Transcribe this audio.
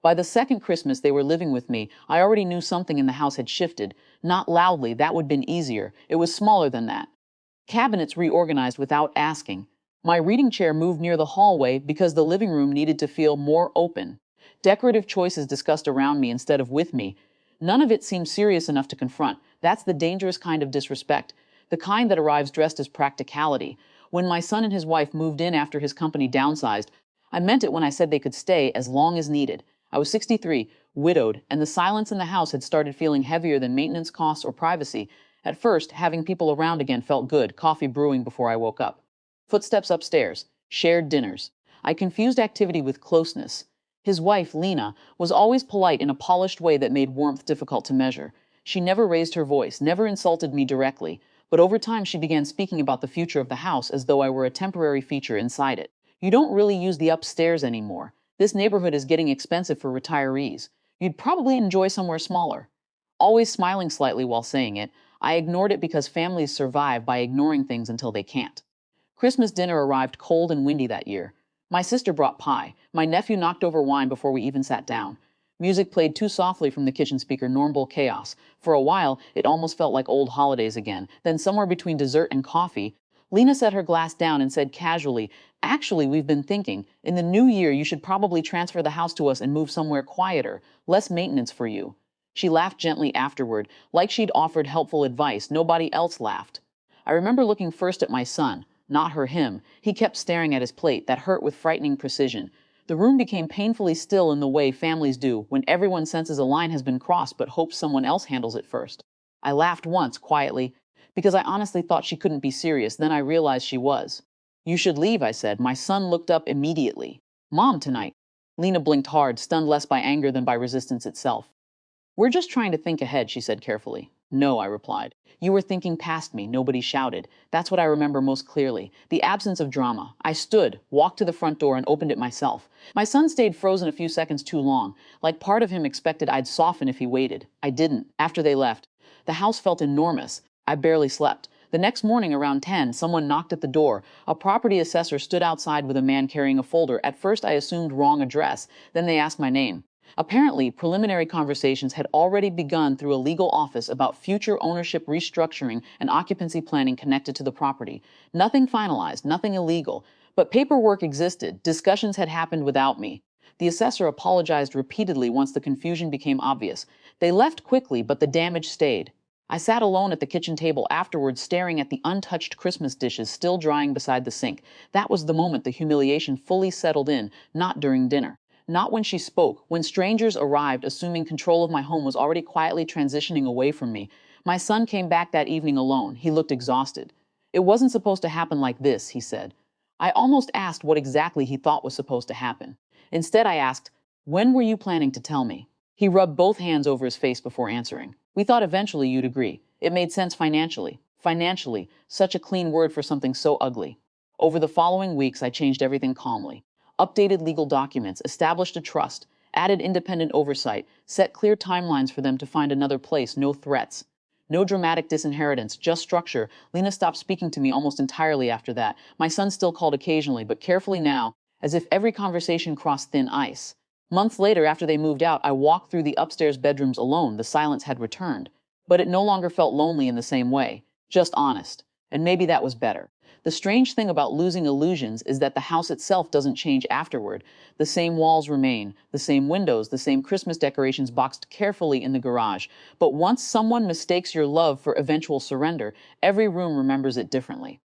By the second Christmas they were living with me, I already knew something in the house had shifted. Not loudly, that would have been easier. It was smaller than that. Cabinets reorganized without asking. My reading chair moved near the hallway because the living room needed to feel more open. Decorative choices discussed around me instead of with me. None of it seemed serious enough to confront. That's the dangerous kind of disrespect, the kind that arrives dressed as practicality. When my son and his wife moved in after his company downsized, I meant it when I said they could stay as long as needed. I was 63, widowed, and the silence in the house had started feeling heavier than maintenance costs or privacy. At first, having people around again felt good, coffee brewing before I woke up. Footsteps upstairs, shared dinners. I confused activity with closeness. His wife, Lena, was always polite in a polished way that made warmth difficult to measure. She never raised her voice, never insulted me directly, but over time she began speaking about the future of the house as though I were a temporary feature inside it. You don't really use the upstairs anymore. This neighborhood is getting expensive for retirees. You'd probably enjoy somewhere smaller. Always smiling slightly while saying it, I ignored it because families survive by ignoring things until they can't. Christmas dinner arrived cold and windy that year. My sister brought pie. My nephew knocked over wine before we even sat down. Music played too softly from the kitchen speaker, normal chaos. For a while, it almost felt like old holidays again. Then somewhere between dessert and coffee, Lena set her glass down and said casually, "Actually, we've been thinking, in the new year you should probably transfer the house to us and move somewhere quieter, less maintenance for you." She laughed gently afterward, like she'd offered helpful advice. Nobody else laughed. I remember looking first at my son, not him. He kept staring at his plate, that hurt with frightening precision. The room became painfully still in the way families do when everyone senses a line has been crossed but hopes someone else handles it first. I laughed once, quietly, because I honestly thought she couldn't be serious. Then I realized she was. "You should leave," I said. My son looked up immediately. "Mom, tonight." Lena blinked hard, stunned less by anger than by resistance itself. "We're just trying to think ahead," she said carefully. "No," I replied. "You were thinking past me." Nobody shouted. That's what I remember most clearly. The absence of drama. I stood, walked to the front door, and opened it myself. My son stayed frozen a few seconds too long, like part of him expected I'd soften if he waited. I didn't. After they left, the house felt enormous. I barely slept. The next morning around 10, someone knocked at the door. A property assessor stood outside with a man carrying a folder. At first I assumed wrong address. Then they asked my name. Apparently, preliminary conversations had already begun through a legal office about future ownership restructuring and occupancy planning connected to the property. Nothing finalized, nothing illegal, but paperwork existed. Discussions had happened without me. The assessor apologized repeatedly once the confusion became obvious. They left quickly, but the damage stayed. I sat alone at the kitchen table afterwards, staring at the untouched Christmas dishes still drying beside the sink. That was the moment the humiliation fully settled in, not during dinner. Not when she spoke, when strangers arrived assuming control of my home was already quietly transitioning away from me. My son came back that evening alone. He looked exhausted. "It wasn't supposed to happen like this," he said. I almost asked what exactly he thought was supposed to happen. Instead, I asked, "When were you planning to tell me?" He rubbed both hands over his face before answering. "We thought eventually you'd agree. It made sense financially." Financially, such a clean word for something so ugly. Over the following weeks, I changed everything calmly. Updated legal documents, established a trust, added independent oversight, set clear timelines for them to find another place, no threats. No dramatic disinheritance, just structure. Lena stopped speaking to me almost entirely after that. My son still called occasionally, but carefully now, as if every conversation crossed thin ice. Months later, after they moved out, I walked through the upstairs bedrooms alone. The silence had returned. But it no longer felt lonely in the same way, just honest. And maybe that was better. The strange thing about losing illusions is that the house itself doesn't change afterward. The same walls remain, the same windows, the same Christmas decorations boxed carefully in the garage. But once someone mistakes your love for eventual surrender, every room remembers it differently.